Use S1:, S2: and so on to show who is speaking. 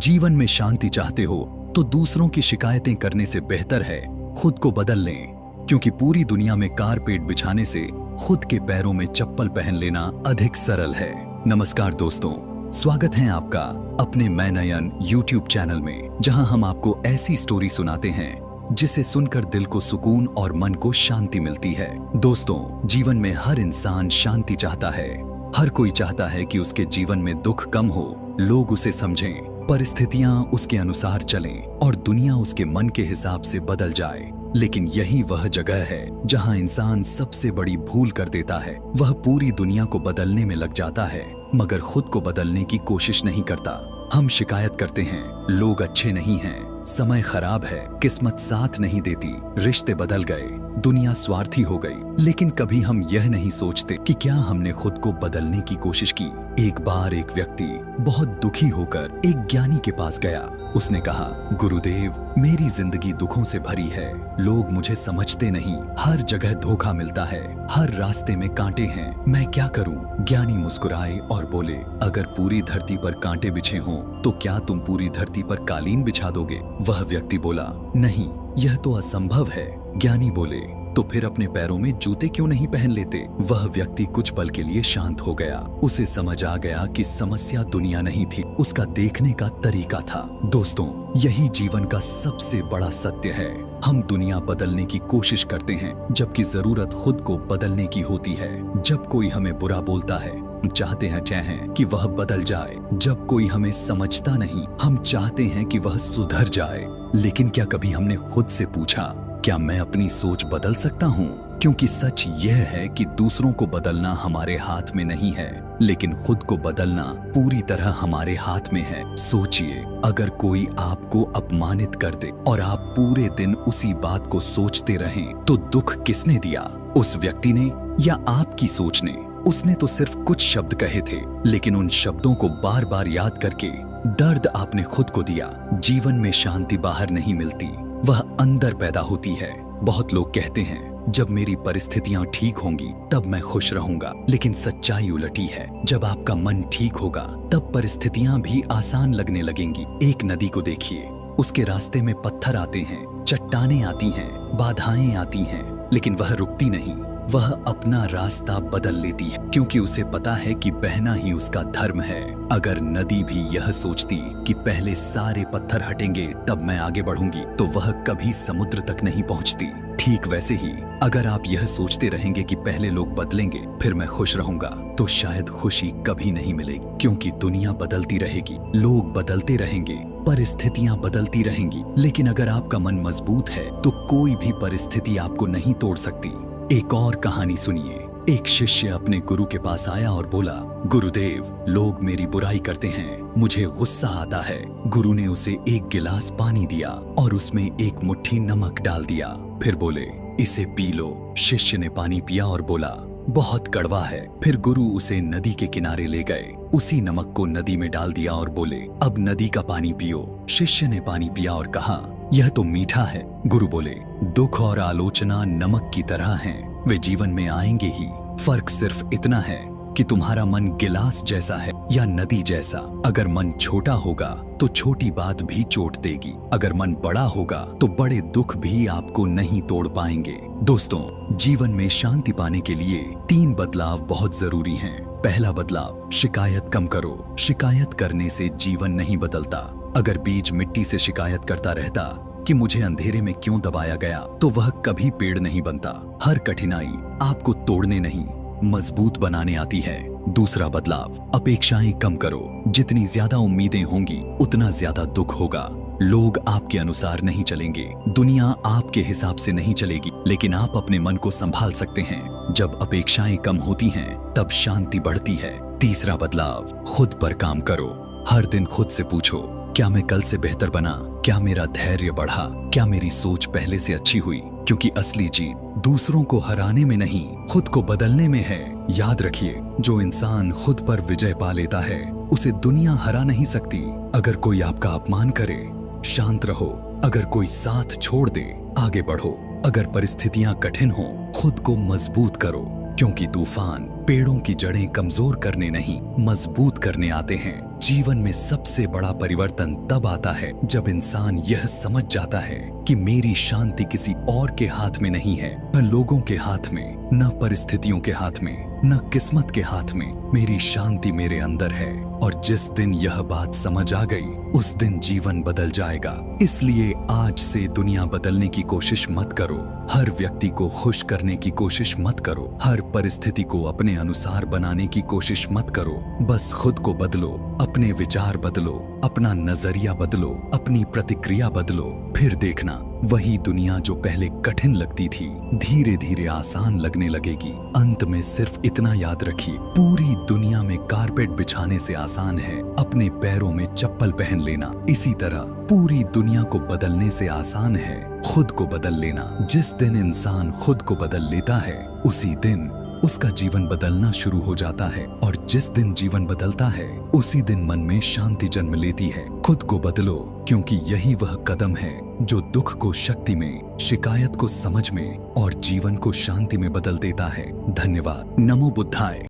S1: जीवन में शांति चाहते हो तो दूसरों की शिकायतें करने से बेहतर है खुद को बदल लें, क्योंकि पूरी दुनिया में कारपेट बिछाने से खुद के पैरों में चप्पल पहन लेना अधिक सरल है। नमस्कार दोस्तों, स्वागत है आपका अपने मैं नयन YouTube चैनल में, जहां हम आपको ऐसी स्टोरी सुनाते हैं जिसे सुनकर दिल को सुकून और मन को शांति मिलती है। दोस्तों, जीवन में हर इंसान शांति चाहता है। हर कोई चाहता है कि उसके जीवन में दुख कम हो, लोग उसे समझें, परिस्थितियां उसके अनुसार चलें और दुनिया उसके मन के हिसाब से बदल जाए। लेकिन यही वह जगह है जहां इंसान सबसे बड़ी भूल कर देता है। वह पूरी दुनिया को बदलने में लग जाता है मगर खुद को बदलने की कोशिश नहीं करता। हम शिकायत करते हैं, लोग अच्छे नहीं हैं, समय खराब है, किस्मत साथ नहीं देती, रिश्ते बदल गए, दुनिया स्वार्थी हो गई। लेकिन कभी हम यह नहीं सोचते कि क्या हमने खुद को बदलने की कोशिश की। एक बार एक व्यक्ति बहुत दुखी होकर एक ज्ञानी के पास गया। उसने कहा, गुरुदेव, मेरी जिंदगी दुखों से भरी है, लोग मुझे समझते नहीं, हर जगह धोखा मिलता है, हर रास्ते में कांटे हैं, मैं क्या करूं? ज्ञानी मुस्कुराए और बोले, अगर पूरी धरती पर कांटे बिछे हों तो क्या तुम पूरी धरती पर कालीन बिछा दोगे? वह व्यक्ति बोला, नहीं, यह तो असंभव है। ज्ञानी बोले, तो फिर अपने पैरों में जूते क्यों नहीं पहन लेते? वह व्यक्ति कुछ पल के लिए शांत हो गया। उसे समझ आ गया कि समस्या दुनिया नहीं थी, उसका देखने का तरीका था। दोस्तों, यही जीवन का सबसे बड़ा सत्य है। हम दुनिया बदलने की कोशिश करते हैं जबकि जरूरत खुद को बदलने की होती है। जब कोई हमें बुरा बोलता है, हम चाहते हैं कि वह बदल जाए। जब कोई हमें समझता नहीं, हम चाहते हैं कि वह सुधर जाए। लेकिन क्या कभी हमने खुद से पूछा, क्या मैं अपनी सोच बदल सकता हूँ? क्योंकि सच यह है कि दूसरों को बदलना हमारे हाथ में नहीं है, लेकिन खुद को बदलना पूरी तरह हमारे हाथ में है। सोचिए, अगर कोई आपको अपमानित कर दे और आप पूरे दिन उसी बात को सोचते रहें, तो दुख किसने दिया? उस व्यक्ति ने या आपकी सोच ने? उसने तो सिर्फ कुछ शब्द कहे थे, लेकिन उन शब्दों को बार बार याद करके दर्द आपने खुद को दिया। जीवन में शांति बाहर नहीं मिलती, वह अंदर पैदा होती है। बहुत लोग कहते हैं, जब मेरी परिस्थितियां ठीक होंगी तब मैं खुश रहूंगा, लेकिन सच्चाई उलटी है। जब आपका मन ठीक होगा तब परिस्थितियां भी आसान लगने लगेंगी। एक नदी को देखिए, उसके रास्ते में पत्थर आते हैं, चट्टानें आती हैं, बाधाएं आती हैं, लेकिन वह रुकती नहीं। वह अपना रास्ता बदल लेती है, क्योंकि उसे पता है कि बहना ही उसका धर्म है। अगर नदी भी यह सोचती कि पहले सारे पत्थर हटेंगे तब मैं आगे बढ़ूंगी, तो वह कभी समुद्र तक नहीं पहुंचती। ठीक वैसे ही अगर आप यह सोचते रहेंगे कि पहले लोग बदलेंगे फिर मैं खुश रहूंगा, तो शायद खुशी कभी नहीं मिलेगी। क्योंकि दुनिया बदलती रहेगी, लोग बदलते रहेंगे, परिस्थितियां बदलती रहेंगी, लेकिन अगर आपका मन मजबूत है तो कोई भी परिस्थिति आपको नहीं तोड़ सकती। एक और कहानी सुनिए। एक शिष्य अपने गुरु के पास आया और बोला, गुरुदेव, लोग मेरी बुराई करते हैं, मुझे गुस्सा आता है। गुरु ने उसे एक गिलास पानी दिया और उसमें एक मुट्ठी नमक डाल दिया। फिर बोले, इसे पी लो। शिष्य ने पानी पिया और बोला, बहुत कड़वा है। फिर गुरु उसे नदी के किनारे ले गए, उसी नमक को नदी में डाल दिया और बोले, अब नदी का पानी पियो। शिष्य ने पानी पिया और कहा, यह तो मीठा है। गुरु बोले, दुख और आलोचना नमक की तरह हैं, वे जीवन में आएंगे ही। फर्क सिर्फ इतना है कि तुम्हारा मन गिलास जैसा है या नदी जैसा। अगर मन छोटा होगा तो छोटी बात भी चोट देगी, अगर मन बड़ा होगा तो बड़े दुख भी आपको नहीं तोड़ पाएंगे। दोस्तों, जीवन में शांति पाने के लिए 3 बदलाव बहुत जरूरी हैं। पहला बदलाव, शिकायत कम करो। शिकायत करने से जीवन नहीं बदलता। अगर बीज मिट्टी से शिकायत करता रहता कि मुझे अंधेरे में क्यों दबाया गया, तो वह कभी पेड़ नहीं बनता। हर कठिनाई आपको तोड़ने नहीं, मजबूत बनाने आती है। दूसरा बदलाव, अपेक्षाएं कम करो। जितनी ज्यादा उम्मीदें होंगी उतना ज्यादा दुख होगा। लोग आपके अनुसार नहीं चलेंगे, दुनिया आपके हिसाब से नहीं चलेगी, लेकिन आप अपने मन को संभाल सकते हैं। जब अपेक्षाएं कम होती हैं तब शांति बढ़ती है। तीसरा बदलाव, खुद पर काम करो। हर दिन खुद से पूछो, क्या मैं कल से बेहतर बना? क्या मेरा धैर्य बढ़ा? क्या मेरी सोच पहले से अच्छी हुई? क्योंकि असली जीत दूसरों को हराने में नहीं, खुद को बदलने में है। याद रखिए, जो इंसान खुद पर विजय पा लेता है उसे दुनिया हरा नहीं सकती। अगर कोई आपका अपमान करे, शांत रहो। अगर कोई साथ छोड़ दे, आगे बढ़ो। अगर परिस्थितियां कठिन हो, खुद को मजबूत करो, क्योंकि तूफान पेड़ों की जड़ें कमजोर करने नहीं, मजबूत करने आते हैं। जीवन में सबसे बड़ा परिवर्तन तब आता है जब इंसान यह समझ जाता है कि मेरी शांति किसी और के हाथ में नहीं है, न लोगों के हाथ में, न परिस्थितियों के हाथ में, न किस्मत के हाथ में। मेरी शांति मेरे अंदर है। और जिस दिन यह बात समझ आ गई, उस दिन जीवन बदल जाएगा। इसलिए आज से दुनिया बदलने की कोशिश मत करो, हर व्यक्ति को खुश करने की कोशिश मत करो, हर परिस्थिति को अपने अनुसार बनाने की कोशिश मत करो। बस खुद को बदलो, अपने विचार बदलो, अपना नजरिया बदलो, अपनी प्रतिक्रिया बदलो। फिर देखना, वही दुनिया जो पहले कठिन लगती थी धीरे धीरे आसान लगने लगेगी। अंत में सिर्फ इतना याद रखिए, पूरी दुनिया में कारपेट बिछाने से आसान है अपने पैरों में चप्पल पहन लेना। इसी तरह पूरी दुनिया को बदलने से आसान है खुद को बदल लेना। जिस दिन इंसान खुद को बदल लेता है, उसी दिन उसका जीवन बदलना शुरू हो जाता है। और जिस दिन जीवन बदलता है, उसी दिन मन में शांति जन्म लेती है। खुद को बदलो, क्योंकि यही वह कदम है जो दुख को शक्ति में, शिकायत को समझ में और जीवन को शांति में बदल देता है। धन्यवाद। नमो बुद्धाय।